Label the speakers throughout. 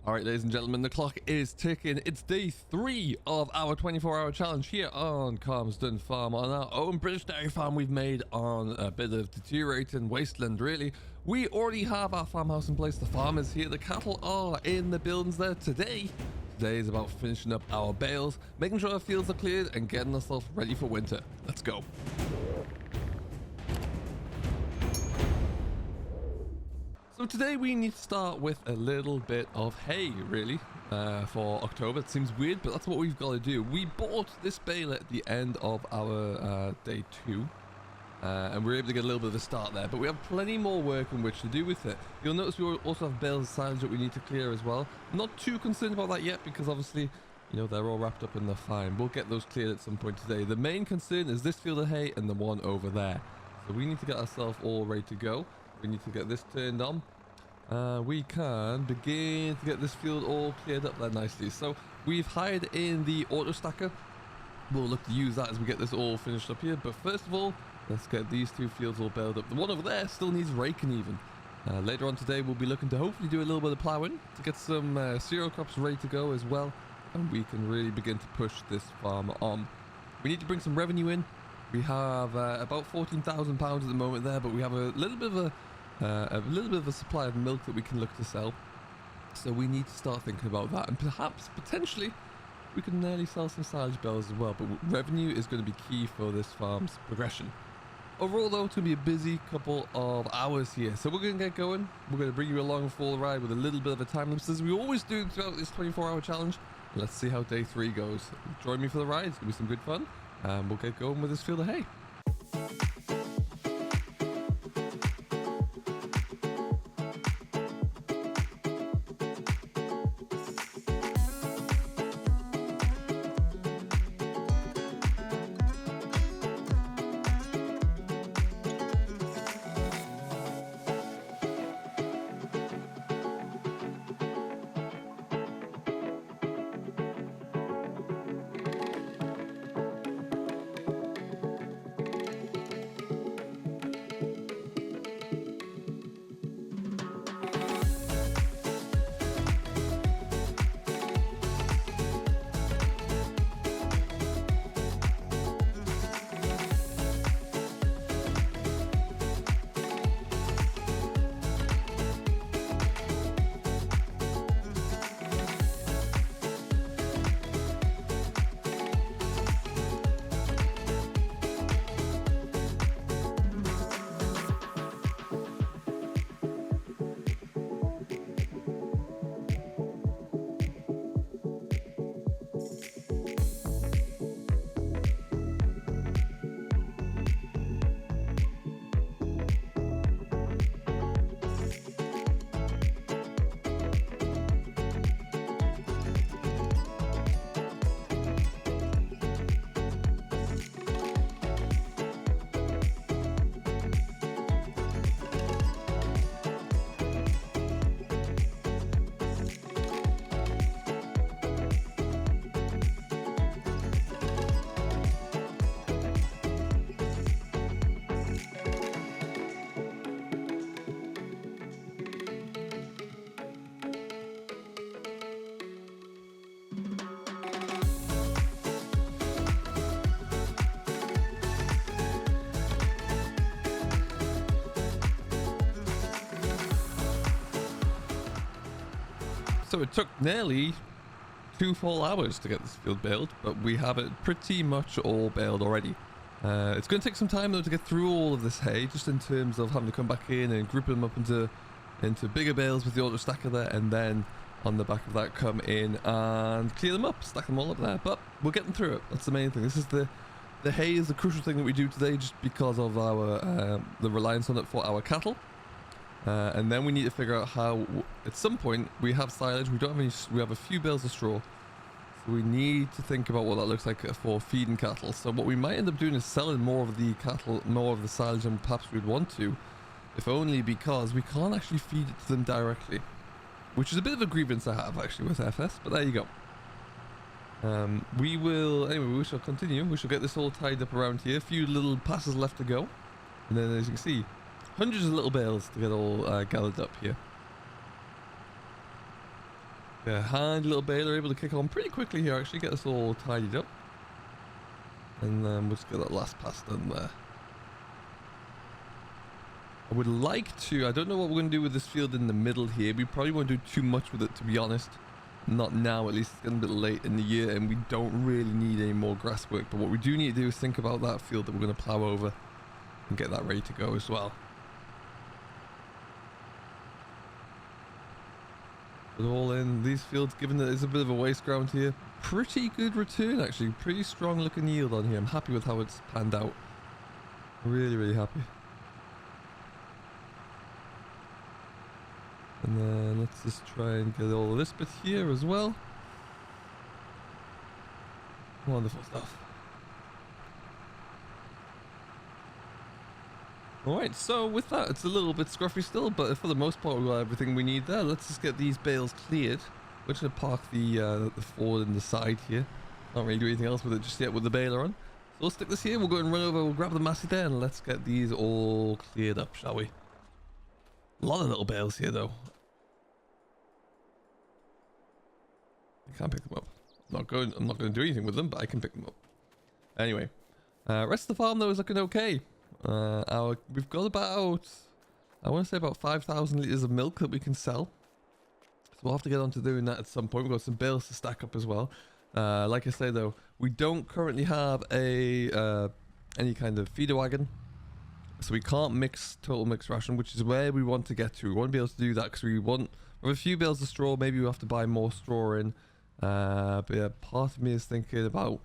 Speaker 1: Alright, ladies and gentlemen, the clock is ticking. It's day 3 of our 24-hour challenge here on Calmsden Farm, on our own British dairy farm we've made on a bit of deteriorating wasteland, really. We already have our farmhouse in place. The farm is here. The cattle are in the buildings there today. Today is about finishing up our bales, making sure our fields are cleared, and getting ourselves ready for winter. Let's go. So today we need to start with a little bit of hay, really, for October. It seems weird, but that's what we've got to do. We bought this bale at the end of our day 2, and we were able to get a little bit of a start there, but we have plenty more work in which to do with it. You'll notice we also have bales of silage that we need to clear as well. Not too concerned about that yet, because obviously, you know, they're all wrapped up and they're fine. We'll get those cleared at some point today. The main concern is this field of hay and the one over there. So we need to get ourselves all ready to go. We need to get this turned on. We can begin to get this field all cleared up there nicely. So we've hired in the auto stacker. We'll look to use that as we get this all finished up here. But first of all, let's get these two fields all baled up. The one over there still needs raking even. Later on today, we'll be looking to hopefully do a little bit of ploughing to get some cereal crops ready to go as well. And we can really begin to push this farm on. We need to bring some revenue in. We have about £14,000 at the moment there, but we have a little bit of a supply of milk that we can look to sell. So we need to start thinking about that, and perhaps potentially we can nearly sell some silage bales as well. But revenue is going to be key for this farm's progression. Overall though, it's going to be a busy couple of hours here, so we're going to get going. We're going to bring you along for the ride with a little bit of a time lapse, as we always do throughout this 24-hour challenge. Let's see how day 3 goes. Join me for the ride. It's going to be some good fun, and we'll get going with this field of hay. So it took nearly 2 full hours to get this field baled, but we have it pretty much all baled already. It's going to take some time though to get through all of this hay, just in terms of having to come back in and group them up into bigger bales with the auto stacker there, and then on the back of that come in and clear them up, stack them all up there. But we're getting through it. That's the main thing. This is the hay is the crucial thing that we do today, just because of our the reliance on it for our cattle. And then we need to figure out how, at some point, we have silage, we don't have any, we have a few bales of straw. So we need to think about what that looks like for feeding cattle. So what we might end up doing is selling more of the cattle, more of the silage than perhaps we'd want to. If only because we can't actually feed it to them directly. Which is a bit of a grievance I have actually with FS, but there you go. We shall continue. We shall get this all tied up around here. A few little passes left to go. And then as you can see, hundreds of little bales to get all gathered up here. Yeah, handy little baler, able to kick on pretty quickly here actually, get us all tidied up. And then we'll just get that last pass done there. I would like to, I don't know what we're going to do with this field in the middle here. We probably won't do too much with it, to be honest. Not now, at least. It's getting a bit late in the year and we don't really need any more grass work. But what we do need to do is think about that field that we're going to plow over and get that ready to go as well. Put it all in these fields, given that there's a bit of a waste ground here. Pretty good return actually, pretty strong looking yield on here. I'm happy with how it's panned out. Really, really happy. And then let's just try and get all of this bit here as well. Wonderful stuff. Alright, so with that, it's a little bit scruffy still, but for the most part we've got everything we need there. Let's just get these bales cleared. We're just going to park the Ford in the side here. Not really do anything else with it just yet with the baler on. So we'll stick this here, we'll go and run over, we'll grab the massey there, and let's get these all cleared up, shall we? A lot of little bales here though. I can't pick them up. I'm not going to do anything with them, but I can pick them up. Anyway, rest of the farm though is looking okay. We've got about, I want to say about 5,000 litres of milk that we can sell. So we'll have to get on to doing that at some point. We've got some bales to stack up as well. Like I say though, we don't currently have a any kind of feeder wagon. So we can't mix total mixed ration, which is where we want to get to. We want to be able to do that because we have a few bales of straw. Maybe we have to buy more straw in. But yeah, part of me is thinking about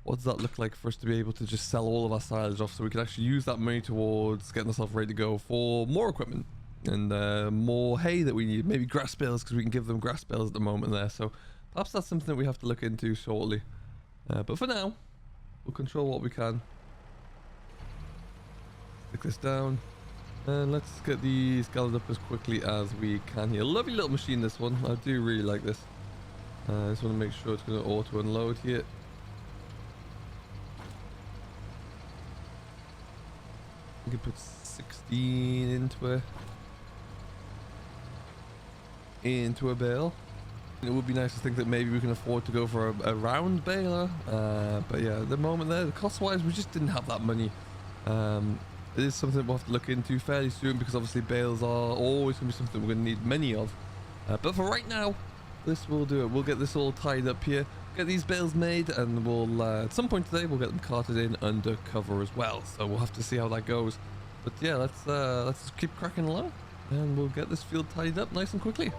Speaker 1: what does that look like for us to be able to just sell all of our silage off so we can actually use that money towards getting ourselves ready to go for more equipment and more hay that we need. Maybe grass bales because we can give them grass bales at the moment there. So perhaps that's something that we have to look into shortly. But for now, we'll control what we can. Stick this down. And let's get these gathered up as quickly as we can here. Lovely little machine, this one. I do really like this. I just want to make sure it's going to auto unload here. We can put 16 into a bale. It would be nice to think that maybe we can afford to go for a round baler. But yeah, at the moment there, cost-wise, we just didn't have that money. It is something we'll have to look into fairly soon because obviously bales are always going to be something we're going to need many of. But for right now, this will do it. We'll get this all tied up here, get these bales made, and we'll at some point today we'll get them carted in under cover as well. So we'll have to see how that goes. But yeah, let's just keep cracking along, and we'll get this field tidied up nice and quickly.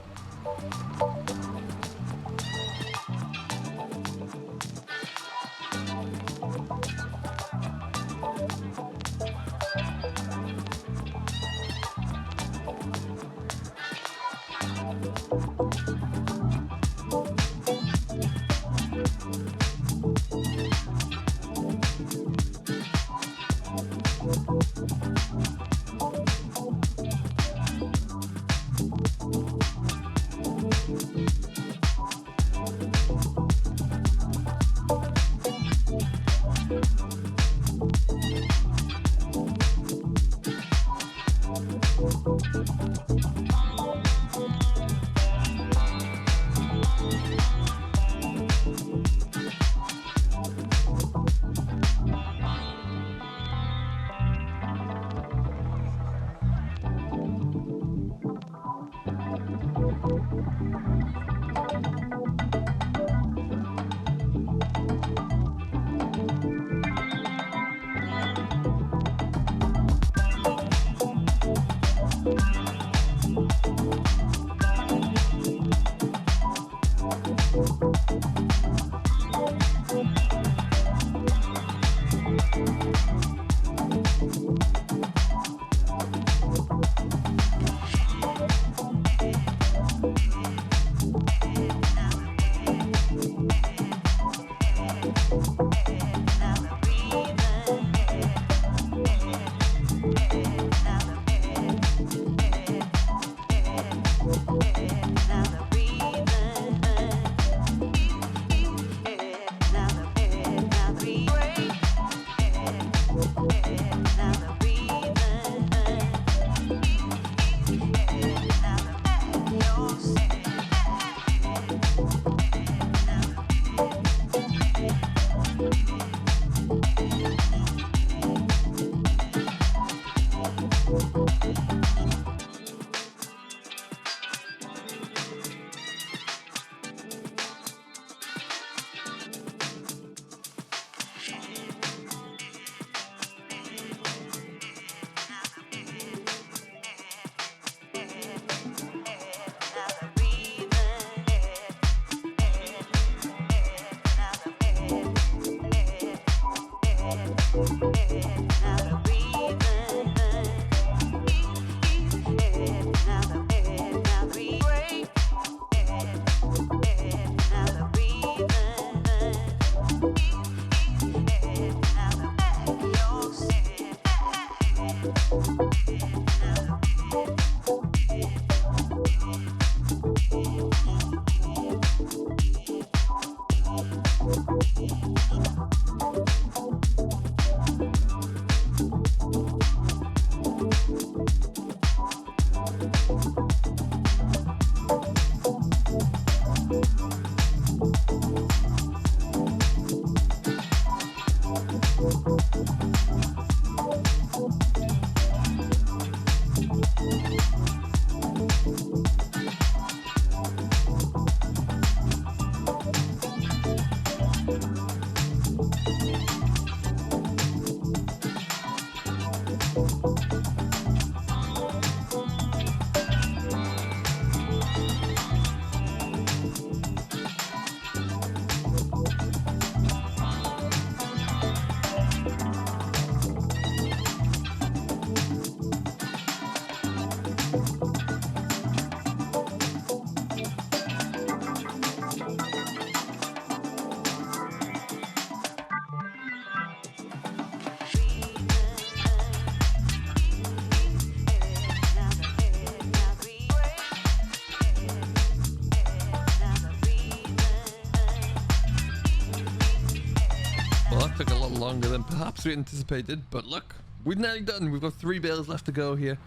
Speaker 1: took a lot longer than perhaps we anticipated, but look, we're nearly done. We've got 3 bales left to go here.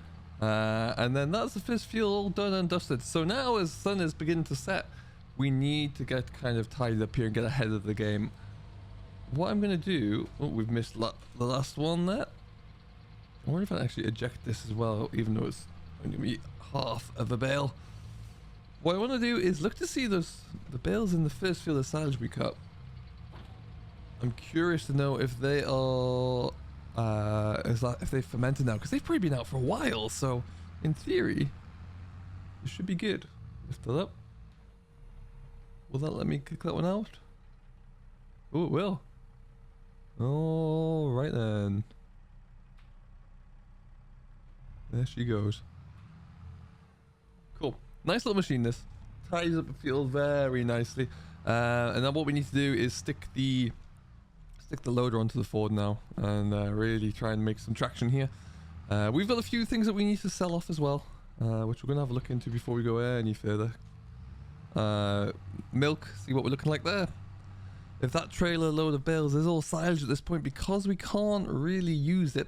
Speaker 1: And then that's the first fuel all done and dusted. So now as the sun is beginning to set, we need to get kind of tied up here and get ahead of the game. What I'm going to do... Oh, we've missed the last one there. I wonder if I actually eject this as well, even though it's only going to be half of a bale. What I want to do is look to see the bales in the first field of silage we cut. I'm curious to know if they are... if they've fermented now, because they've probably been out for a while, so in theory it should be good. Lift that up. Will that let me kick that one out? Oh, it will. All right then. There she goes. Cool. Nice little machine this. Ties up the field very nicely. And then what we need to do is stick the loader onto the Ford now and really try and make some traction here. We've got a few things that we need to sell off as well, which we're going to have a look into before we go any further. Milk, see what we're looking like there. If that trailer load of bales is all silage at this point, because we can't really use it,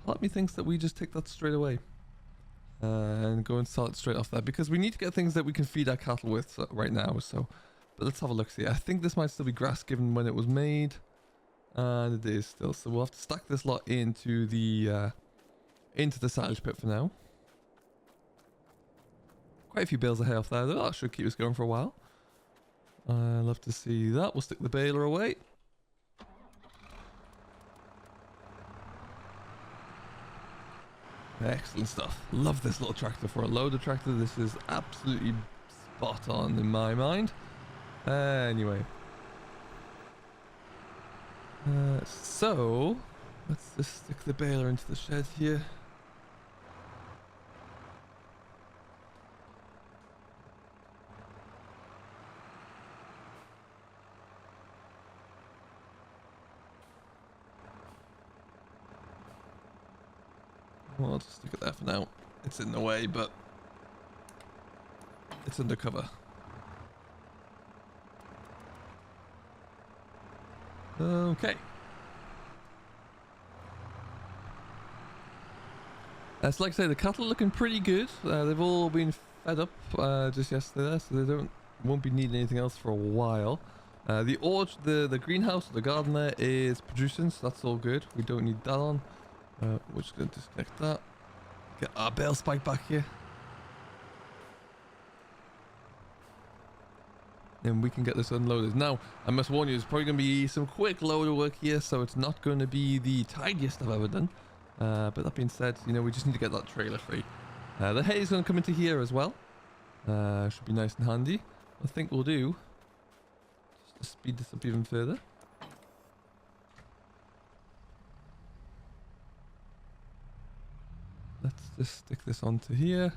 Speaker 1: part of me thinks that we just take that straight away and go and sell it straight off there, because we need to get things that we can feed our cattle with right now. So but let's have a look. See, I think this might still be grass given when it was made, and it is still. So we'll have to stack this lot into the silage pit for now. Quite a few bales of hay off there though. That should keep us going for a while. I love to see that. We'll stick the baler away. Excellent stuff. Love this little tractor for a loader tractor. This is absolutely spot on in my mind. Anyway. So, let's just stick the baler into the shed here. Well, I'll just stick it there for now. It's in the way, but it's undercover. Okay. So like I say, the cattle are looking pretty good. They've all been fed up just yesterday, so they won't be needing anything else for a while. The orchard, the greenhouse, the garden there is producing, so that's all good. We don't need that on. We're just going to disconnect that. Get our bale spike back here. And we can get this unloaded. Now, I must warn you, there's probably going to be some quick loader work here, so it's not going to be the tidiest I've ever done. But that being said, you know, we just need to get that trailer free. The hay is going to come into here as well. Should be nice and handy. I think we'll do, just to speed this up even further. Let's just stick this onto here.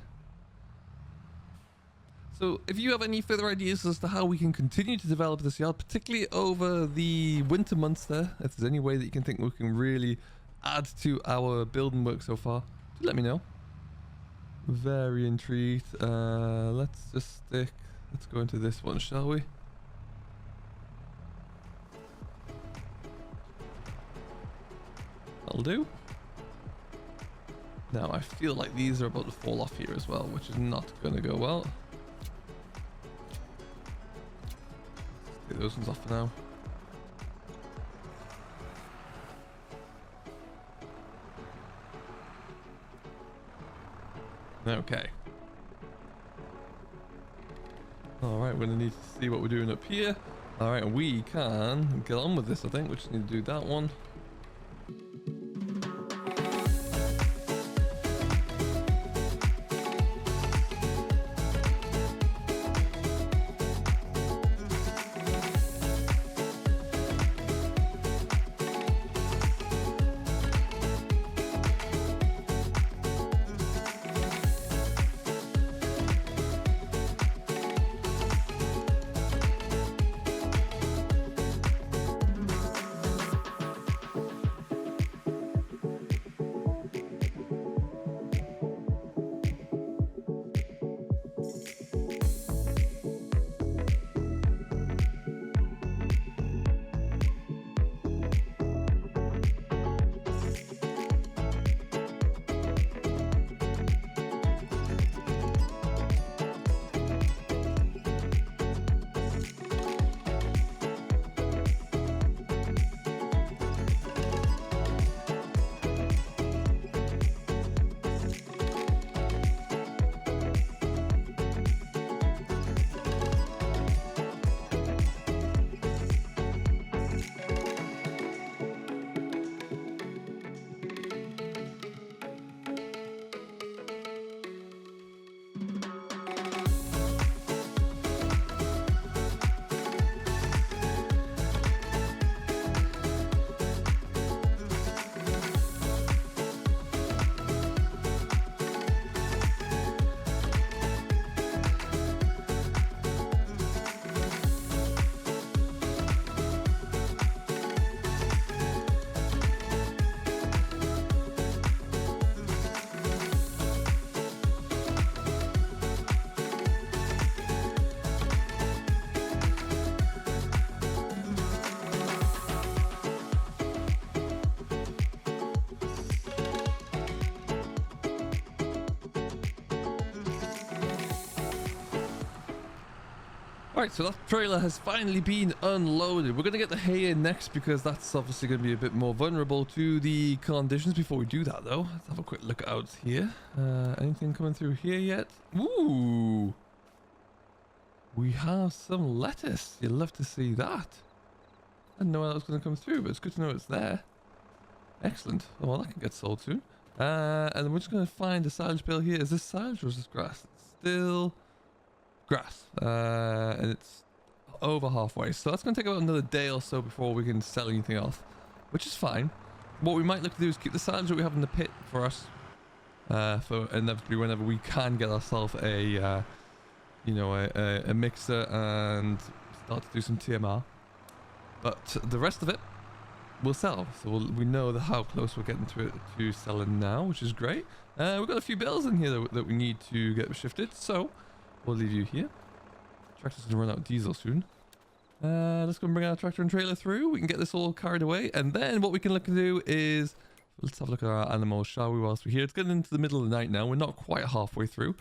Speaker 1: So if you have any further ideas as to how we can continue to develop this yard, particularly over the winter months there, if there's any way that you can think we can really add to our building work so far, do let me know. Very intrigued. Let's go into this one, shall we? That'll do. Now I feel like these are about to fall off here as well, which is not going to go well. Let's take those ones off for now. Okay. Alright, we're going to need to see what we're doing up here. Alright, we can get on with this, I think. We just need to do that one. Right, so that trailer has finally been unloaded. We're going to get the hay in next because that's obviously going to be a bit more vulnerable to the conditions. Before we do that, though, let's have a quick look out here. Anything coming through here yet? Ooh! We have some lettuce. You'd love to see that. I didn't know that was going to come through, but it's good to know it's there. Excellent. Oh, well, that can get sold soon. And then we're just going to find the silage bale here. Is this silage or is this grass? It's still grass. And it's over halfway. So that's going to take about another day or so before we can sell anything off, which is fine. What we might look to do is keep the silage that we have in the pit for us. For inevitably whenever we can get ourselves a, you know, a mixer and start to do some TMR. But the rest of it we'll sell. So we know how close we're getting to selling now, which is great. We've got a few bales in here that we need to get shifted, so we'll leave you here. Tractor's gonna run out of diesel soon. Let's go and bring our tractor and trailer through. We can get this all carried away, and then what we can look to do is let's have a look at our animals, shall we, whilst we're here. It's getting into the middle of the night now. We're not quite halfway through.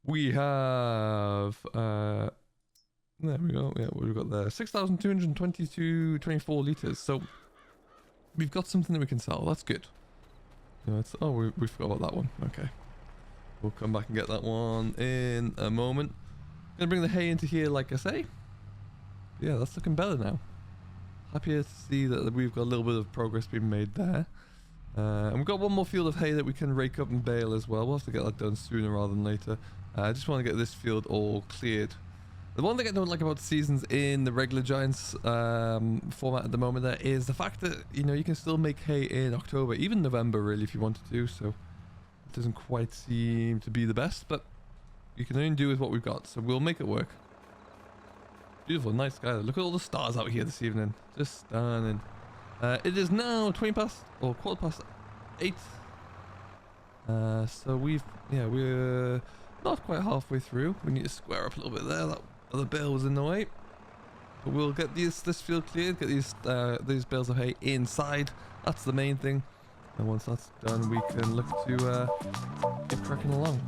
Speaker 1: We have there we go. Yeah, what we've got there, 6,222.24 litres. So we've got something that we can sell. That's good. You know, we forgot about that one. Okay, we'll come back and get that one in a moment. Gonna bring the hay into here, like I say. Yeah, that's looking better now. Happier to see that we've got a little bit of progress being made there. And we've got one more field of hay that we can rake up and bale as well. We'll have to get that done sooner rather than later. I just want to get this field all cleared. The one thing I don't like about seasons in the regular Giants format at the moment there is the fact that, you know, you can still make hay in October, even November really if you wanted to, so it doesn't quite seem to be the best, but you can only do with what we've got, so we'll make it work. Beautiful, nice sky. Look at all the stars out here this evening. Just stunning. It is now 8:15. So we're not quite halfway through. We need to square up a little bit there. That other bale was in the way. But we'll get this field cleared, get these bales of hay inside. That's the main thing. And once that's done, we can look to keep cracking along.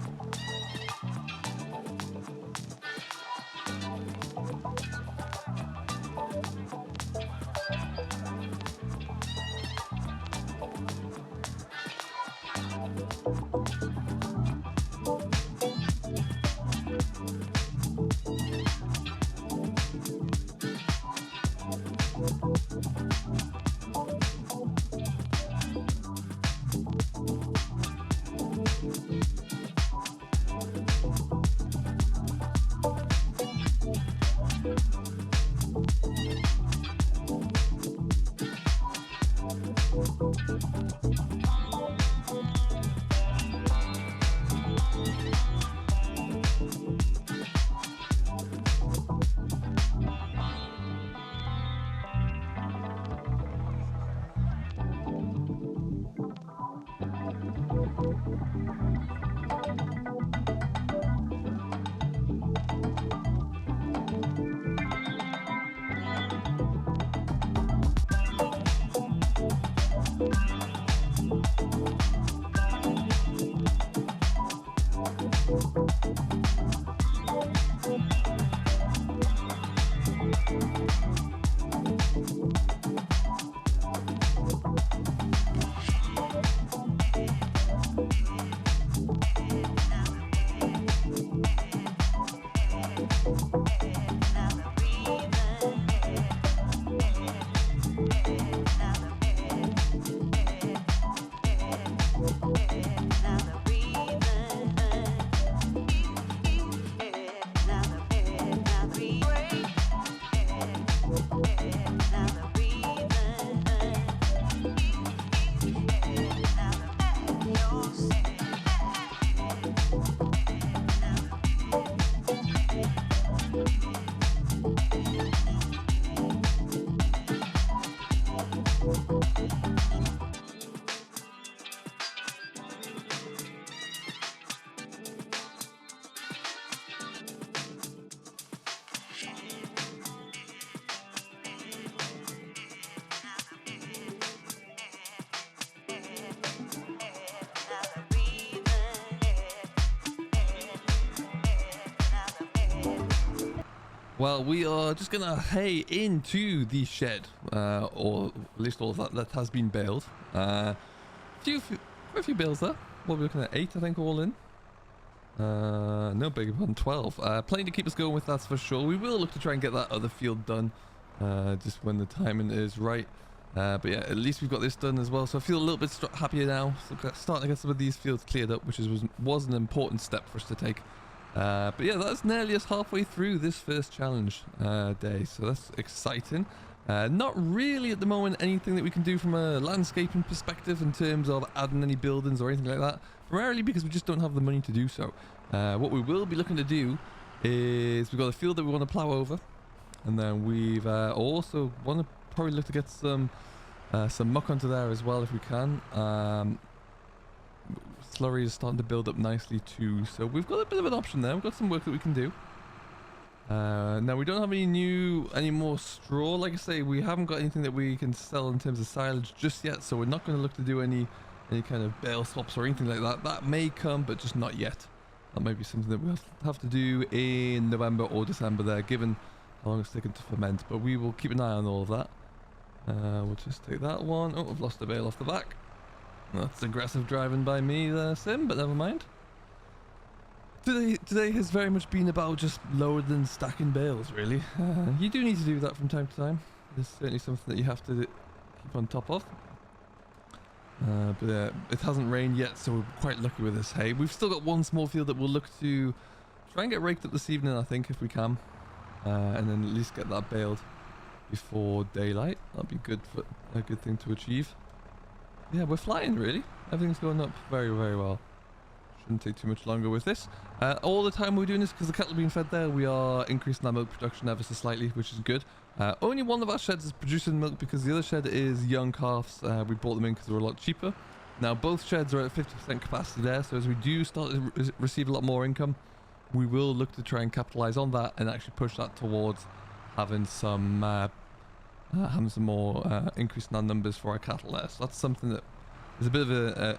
Speaker 1: Well, we are just gonna hay into the shed, or at least all of that has been baled. Quite a few bales there. What are we looking at? 8, I think, all in. No, bigger than 12. Plenty to keep us going with, that's for sure. We will look to try and get that other field done, just when the timing is right. But yeah, at least we've got this done as well. So I feel a little bit happier now. So starting to get some of these fields cleared up, which was an important step for us to take. But yeah, that's nearly us halfway through this first challenge day, so that's exciting. Not really at the moment anything that we can do from a landscaping perspective in terms of adding any buildings or anything like that, primarily because we just don't have the money to do so. What we will be looking to do is we've got a field that we want to plow over, and then we've also want to probably look to get some muck onto there as well if we can. Slurry is starting to build up nicely too, so we've got a bit of an option there. We've got some work that we can do. Now we don't have any more straw. Like I say, we haven't got anything that we can sell in terms of silage just yet, so we're not going to look to do any kind of bale swaps or anything like that. That may come, but just not yet. That might be something that we have to do in November or December there, given how long it's taken to ferment. But we will keep an eye on all of that. We'll just take that one. Oh, I've lost the bale off the back. That's aggressive driving by me there, Sim, but never mind. Today has very much been about just loading and stacking bales, really. You do need to do that from time to time. It's certainly something that you have to keep on top of. But it hasn't rained yet, so we're quite lucky with this hay. We've still got one small field that we'll look to try and get raked up this evening, I think, if we can. And then at least get that baled before daylight. That'd be a good thing to achieve. Yeah, we're flying, really. Everything's going up very, very well. Shouldn't take too much longer with this. All the time we're doing this, because the cattle are being fed there, we are increasing our milk production ever so slightly, which is good. Only one of our sheds is producing milk because the other shed is young calves. We bought them in because they were a lot cheaper. Now both sheds are at 50% capacity there, so as we do start to receive a lot more income, we will look to try and capitalize on that and actually push that towards having some more increase in our numbers for our cattle there. So that's something that is a bit of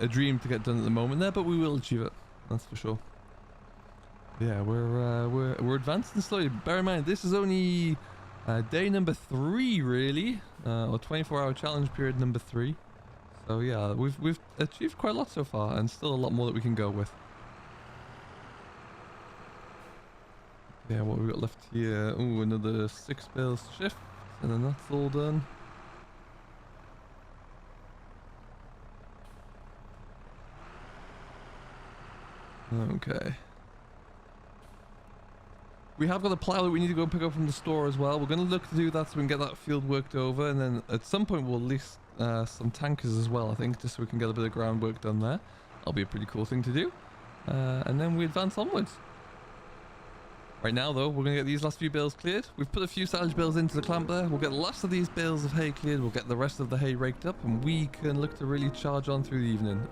Speaker 1: a dream to get done at the moment there, but we will achieve it, that's for sure. Yeah, we're advancing slowly. Bear in mind, this is only day number 3, really, or 24-hour challenge period number 3. So yeah, we've achieved quite a lot so far, and still a lot more that we can go with. Yeah, what we got left here? Ooh, another 6 bales to shift, and then that's all done. Okay. We have got a plow that we need to go pick up from the store as well. We're going to look to do that so we can get that field worked over, and then at some point we'll lease some tankers as well, I think, just so we can get a bit of groundwork done there. That'll be a pretty cool thing to do. And then we advance onwards. Right now, though, we're going to get these last few bales cleared. We've put a few silage bales into the clamp there. We'll get the last of these bales of hay cleared. We'll get the rest of the hay raked up, and we can look to really charge on through the evening.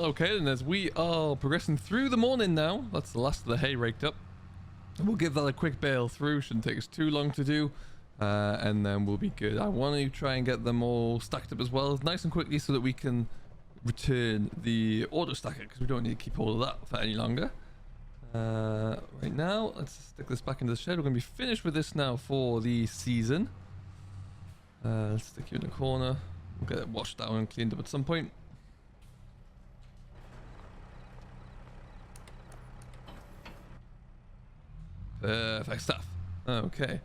Speaker 1: Okay, then as we are progressing through the morning now, that's the last of the hay raked up. We'll give that a quick bale through, shouldn't take us too long to do, and then we'll be good. I want to try and get them all stacked up as well, nice and quickly, so that we can return the auto stacker, because we don't need to keep hold of that for any longer. Right now, let's stick this back into the shed. We're going to be finished with this now for the season. Let's stick you in the corner. We'll get it washed down and cleaned up at some point. Perfect stuff. Okay.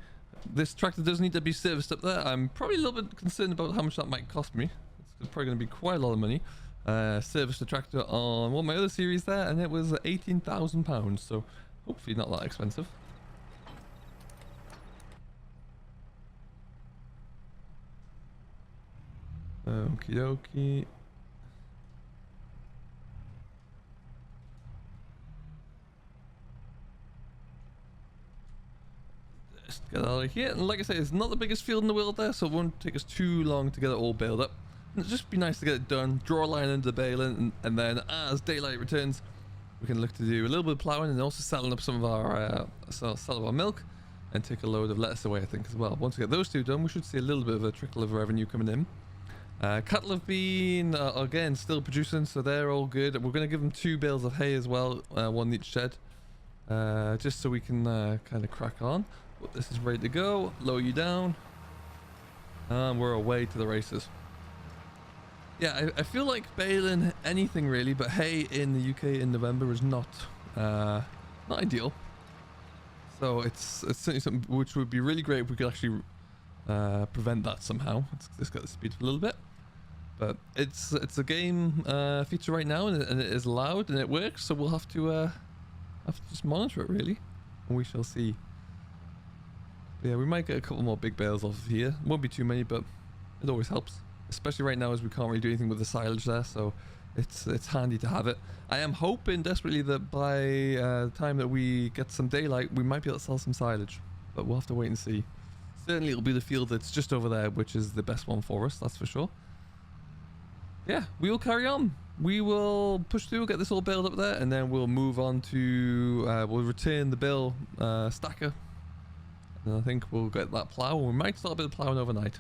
Speaker 1: This tractor does need to be serviced up there. I'm probably a little bit concerned about how much that might cost me. It's probably going to be quite a lot of money. Serviced the tractor on one of my other series there, and it was £18,000, so hopefully not that expensive. Okie dokie. Just get out of here, and like I say, it's not the biggest field in the world there, so it won't take us too long to get it all baled up. It'd just be nice to get it done, draw a line into the baling, and then as daylight returns, we can look to do a little bit of ploughing and also selling up some of our sell our milk and take a load of lettuce away, I think, as well. Once we get those two done, we should see a little bit of a trickle of revenue coming in. Cattle have been again still producing, so they're all good. We're going to give them 2 bales of hay as well, one in each shed, just so we can kind of crack on. But this is ready to go. Lower you down, and we're away to the races. Yeah, I feel like baling anything really, but hay in the UK in November is not ideal. So it's certainly something which would be really great if we could actually prevent that somehow. Let's just get the speed up a little bit. But it's a game feature right now, and it is loud and it works. So we'll have to just monitor it really, and we shall see. But yeah, we might get a couple more big bales off of here. Won't be too many, but it always helps. Especially right now, as we can't really do anything with the silage there, so it's handy to have it. I am hoping desperately that by the time that we get some daylight, we might be able to sell some silage, but we'll have to wait and see. Certainly it'll be the field that's just over there, which is the best one for us, that's for sure. Yeah, we will carry on. We will push through, get this all baled up there, and then we'll move on to we'll return the bale stacker, and I think we'll get that plough. We might start a bit of ploughing overnight.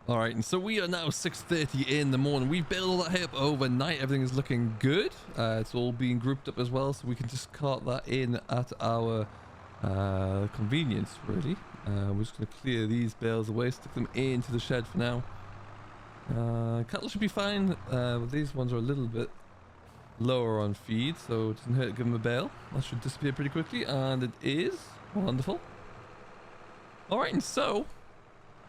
Speaker 1: All right, and so we are now 6:30 in the morning. We've built all that hay up overnight. Everything is looking good. It's all being grouped up as well, so we can just cart that in at our convenience, really. We're just going to clear these bales away, stick them into the shed for now. Cattle should be fine. These ones are a little bit lower on feed, so it doesn't hurt to give them a bale. That should disappear pretty quickly, and it is. Wonderful. All right, and so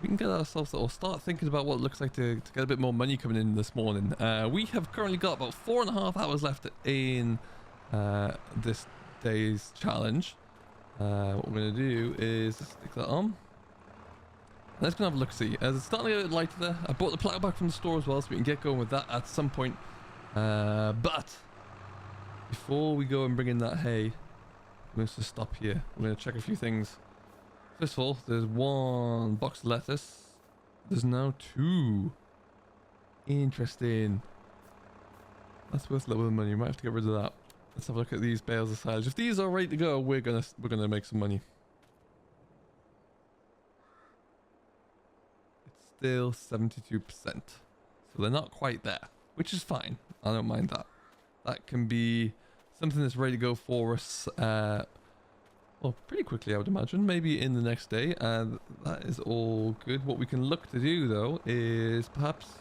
Speaker 1: we can get ourselves, or start thinking about what it looks like to get a bit more money coming in this morning. We have currently got about 4.5 hours left in this day's challenge. What we're going to do is stick that on. Let's go have a look-see. It's starting to get a bit lighter there. I bought the plow back from the store as well, so we can get going with that at some point. But before we go and bring in that hay, I'm going to stop here. We're going to check a few things. First of all, there's one box of lettuce. There's now 2. Interesting. That's worth a little bit of money. We might have to get rid of that. Let's have a look at these bales of silage. If these are ready to go, we're gonna make some money. It's still 72%, so they're not quite there, which is fine. I don't mind that. That can be something that's ready to go for us. Well, pretty quickly, I would imagine. Maybe in the next day. That is all good. What we can look to do, though, is perhaps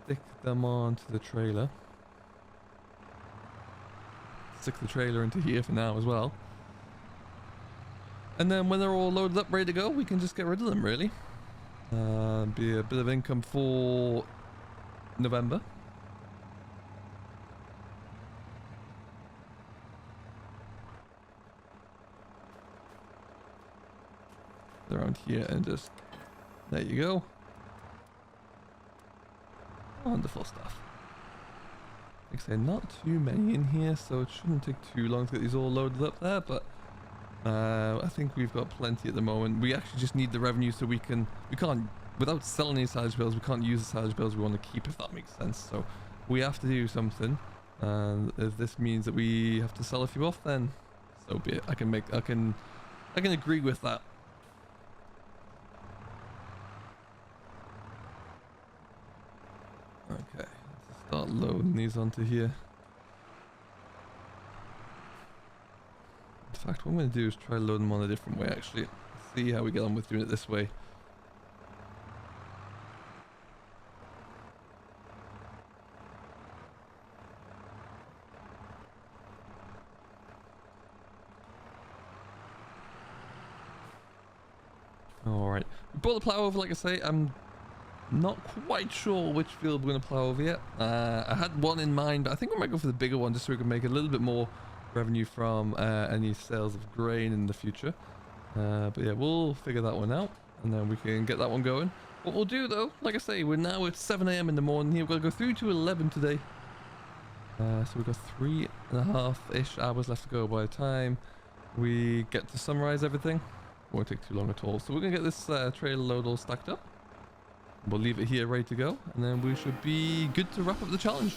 Speaker 1: stick them onto the trailer. Stick the trailer into here for now as well. And then when they're all loaded up, ready to go, we can just get rid of them, really. Be a bit of income for November. Around here and just there you go. Wonderful stuff. Like I say, not too many in here, so it shouldn't take too long to get these all loaded up there, but I think we've got plenty at the moment. We actually just need the revenue so we can't, without selling any silage bales, we can't use the silage bales we want to keep, if that makes sense. So we have to do something, and if this means that we have to sell a few off, then so be it. I can agree with that. Okay, let's start loading these onto here. In fact, what I'm going to do is try to load them on a different way, actually. See how we get on with doing it this way. Alright, we brought the plow over, like I say. I'm not quite sure which field we're going to plow over yet. I had one in mind, but I think we might go for the bigger one just so we can make a little bit more revenue from any sales of grain in the future. But yeah, we'll figure that one out. and then we can get that one going. What we'll do though, like I say, we're now at 7 a.m. in the morning here. We're going to go through to 11 today. So we've got 3.5-ish hours left to go by the time we get to summarize everything. Won't take too long at all. So we're going to get this trailer load all stacked up. We'll leave it here ready to go, and then we should be good to wrap up the challenge.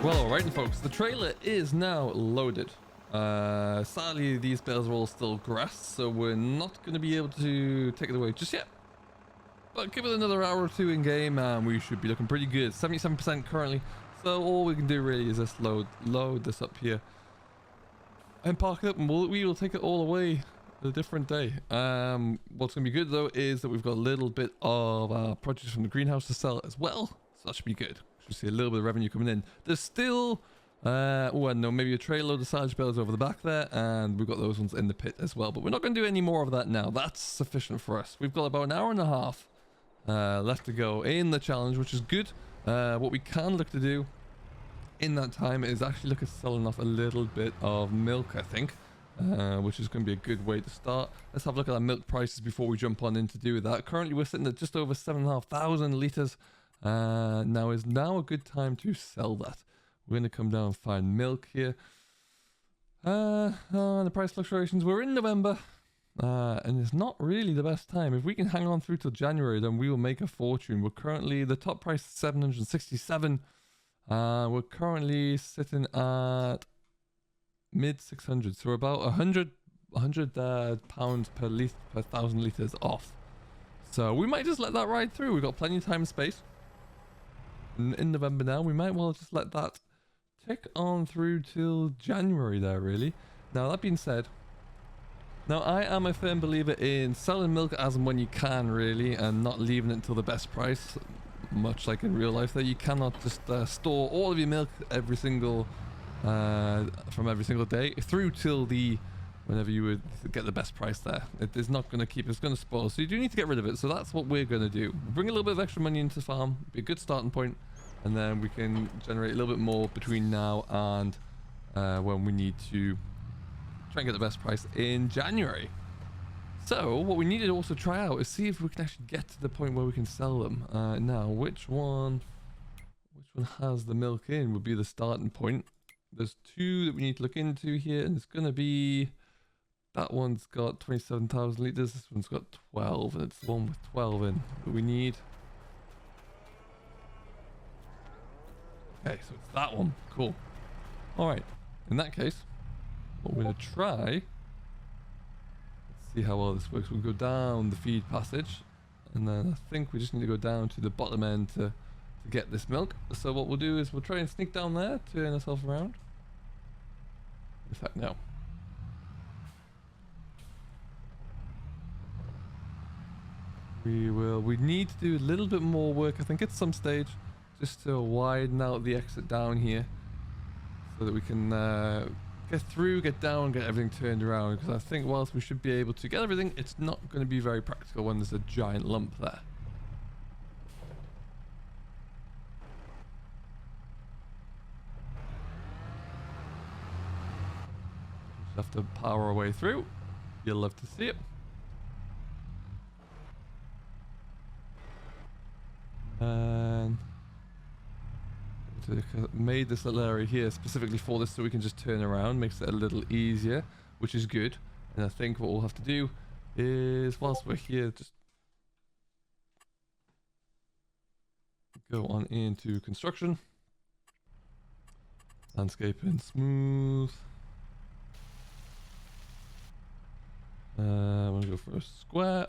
Speaker 1: Alright folks, the trailer is now loaded. Sadly these bales are all still grass, so we're not going to be able to take it away just yet. But give it another hour or two in game and we should be looking pretty good. 77% currently, so all we can do really is just load this up here and park it up, and we will take it all away a different day. What's going to be good though is that we've got a little bit of produce from the greenhouse to sell as well, so that should be good. Should see a little bit of revenue coming in. There's still well, no, maybe a trailer load of silage bales over the back there, and we've got those ones in the pit as well, but we're not going to do any more of that now. That's sufficient for us. We've got about an hour and a half left to go in the challenge, which is good. What we can look to do in that time is actually look at selling off a little bit of milk, I think, which is going to be a good way to start. Let's have a look at our milk prices before we jump on in to do that. Currently we're sitting at just over 7,500 litres. Now is a good time to sell that. We're going to come down and find milk here. The price fluctuations, we're in November, and it's not really the best time. If we can hang on through till January, then we will make a fortune. We're currently, the top price is 767. We're currently sitting at mid 600, so we're about 100 pounds per 1,000 litres off. So we might just let that ride through. We've got plenty of time and space. In November now, we might well just let that tick on through till January there, really. Now, that being said, now I am a firm believer in selling milk as and when you can, really, and not leaving it until the best price. Much like in real life, that you cannot just store all of your milk every single from every single day through till the whenever you would get the best price there. It is not going to keep, it's going to spoil, so you do need to get rid of it. So that's what we're going to do. Bring a little bit of extra money into the farm, be a good starting point, and then we can generate a little bit more between now and when we need to try and get the best price in January. So what we need to also try out is see if we can actually get to the point where we can sell them. Now, which one has the milk in would be the starting point. There's two that we need to look into here, and it's going to be, that one's got 27,000 litres, this one's got 12, and it's the one with 12 in that we need. Okay, so it's that one. Cool. Alright, in that case, what we're going to try, let's see how well this works. We'll go down the feed passage, and then I think we just need to go down to the bottom end to get this milk. So what we'll do is we'll try and sneak down there, turn ourselves around. In fact, no. We need to do a little bit more work, I think, at some stage, just to widen out the exit down here, so that we can get through, get down, get everything turned around. Because I think whilst we should be able to get everything, it's not going to be very practical when there's a giant lump there. Just have to power our way through. You'll love to see it. And made this little area here specifically for this, so we can just turn around, makes it a little easier, which is good. And I think what we'll have to do is, whilst we're here, just go on into construction, landscaping smooth. I'm gonna go for a square.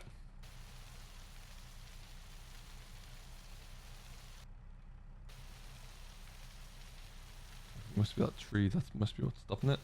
Speaker 1: Must be that tree, that must be what's stopping it.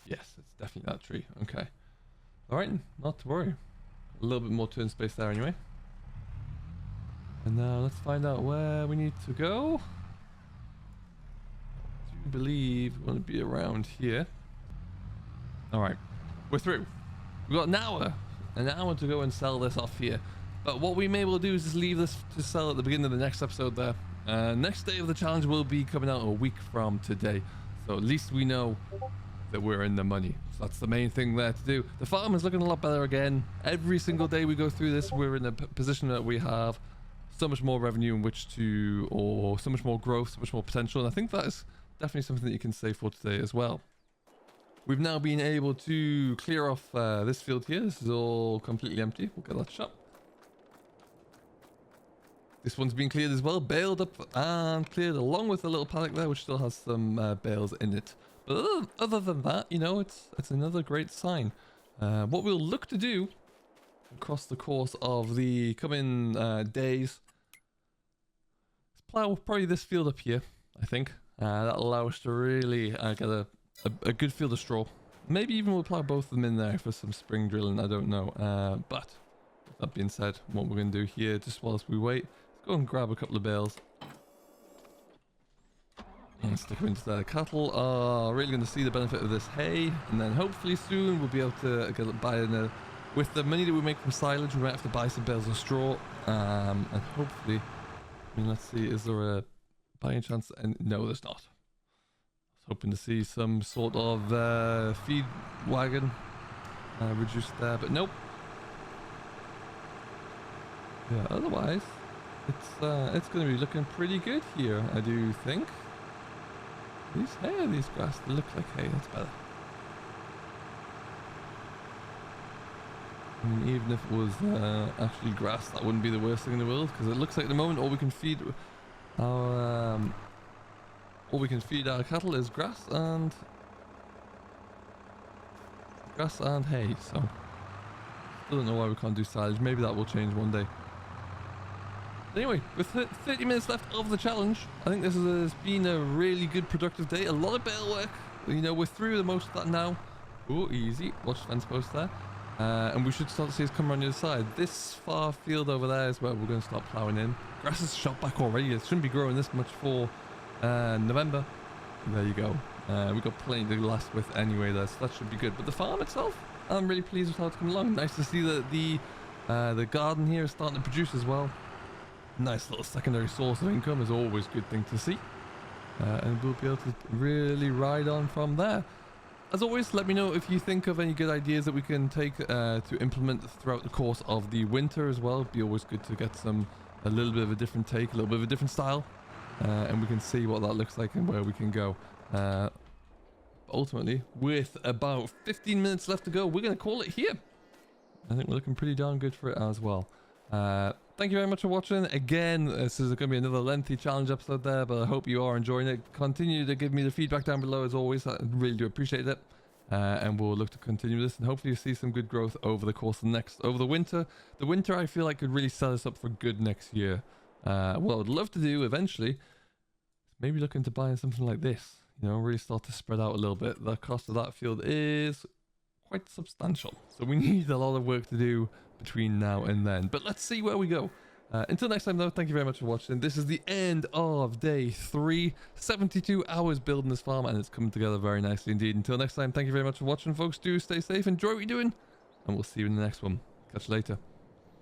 Speaker 1: Yes, it's definitely that tree. Okay. Alright, not to worry. A little bit more turn space there anyway. And now let's find out where we need to go. I do believe we want to be around here. Alright, we're through. We've got an hour to go and sell this off here. But what we may well do is just leave this to sell at the beginning of the next episode there. Next day of the challenge will be coming out a week from today. So at least we know that we're in the money. So that's the main thing there to do. The farm is looking a lot better again. Every single day we go through this, we're in a position that we have so much more revenue in which to, or so much more growth, so much more potential. And I think that is definitely something that you can say for today as well. We've now been able to clear off this field here. This is all completely empty. We'll get that shot. This one's been cleared as well, baled up and cleared along with a little paddock there, which still has some bales in it. But other than that, you know, it's another great sign. What we'll look to do across the course of the coming days is plough probably this field up here, I think. That'll allow us to really get a good field of straw. Maybe even we'll plough both of them in there for some spring drilling, I don't know. But with that being said, what we're going to do here, just whilst we wait, let's go and grab a couple of bales. And stick them into there. Cattle are really going to see the benefit of this hay, and then hopefully soon we'll be able to buy in with the money that we make from silage. We might have to buy some bales of straw, and hopefully, I mean, let's see, is there a by any chance? And no, there's not. I was hoping to see some sort of feed wagon reduced there, but nope. Yeah, otherwise, it's going to be looking pretty good here, I do think. These hay or these grass? They look like hay, that's better. I mean, even if it was actually grass, that wouldn't be the worst thing in the world, because it looks like at the moment all we can feed our cattle is grass and hay. So still don't know why we can't do silage. Maybe that will change one day. Anyway, with 30 minutes left of the challenge, I think this has been a really good productive day. A lot of bale work. You know, we're through the most of that now. Oh, easy. Watch the fence post there. And we should start to see us come around the other side. This far field over there is where we're going to start ploughing in. Grass is shot back already. It shouldn't be growing this much for November. And there you go. We've got plenty to last with anyway there, so that should be good. But the farm itself, I'm really pleased with how it's come along. Nice to see that the garden here is starting to produce as well. Nice little secondary source of income is always a good thing to see. And we'll be able to really ride on from there. As always, let me know if you think of any good ideas that we can take to implement throughout the course of the winter as well. It'd be always good to get a little bit of a different take, a little bit of a different style. And we can see what that looks like and where we can go. Ultimately, with about 15 minutes left to go, we're going to call it here. I think we're looking pretty darn good for it as well. Thank you very much for watching. Again, this is going to be another lengthy challenge episode there, but I hope you are enjoying it. Continue to give me the feedback down below as always. I really do appreciate it. And we'll look to continue this and hopefully see some good growth over the course of over the winter. The winter I feel like could really set us up for good next year. What I would love to do eventually, maybe look into buying something like this. You know, really start to spread out a little bit. The cost of that field is quite substantial. So we need a lot of work to do between now and then. But let's see where we go. Until next time though, thank you very much for watching. This is the end of day 3. 72 hours building this farm and it's coming together very nicely indeed. Until next time, thank you very much for watching folks. Do stay safe, enjoy what you're doing, and we'll see you in the next one. Catch you later.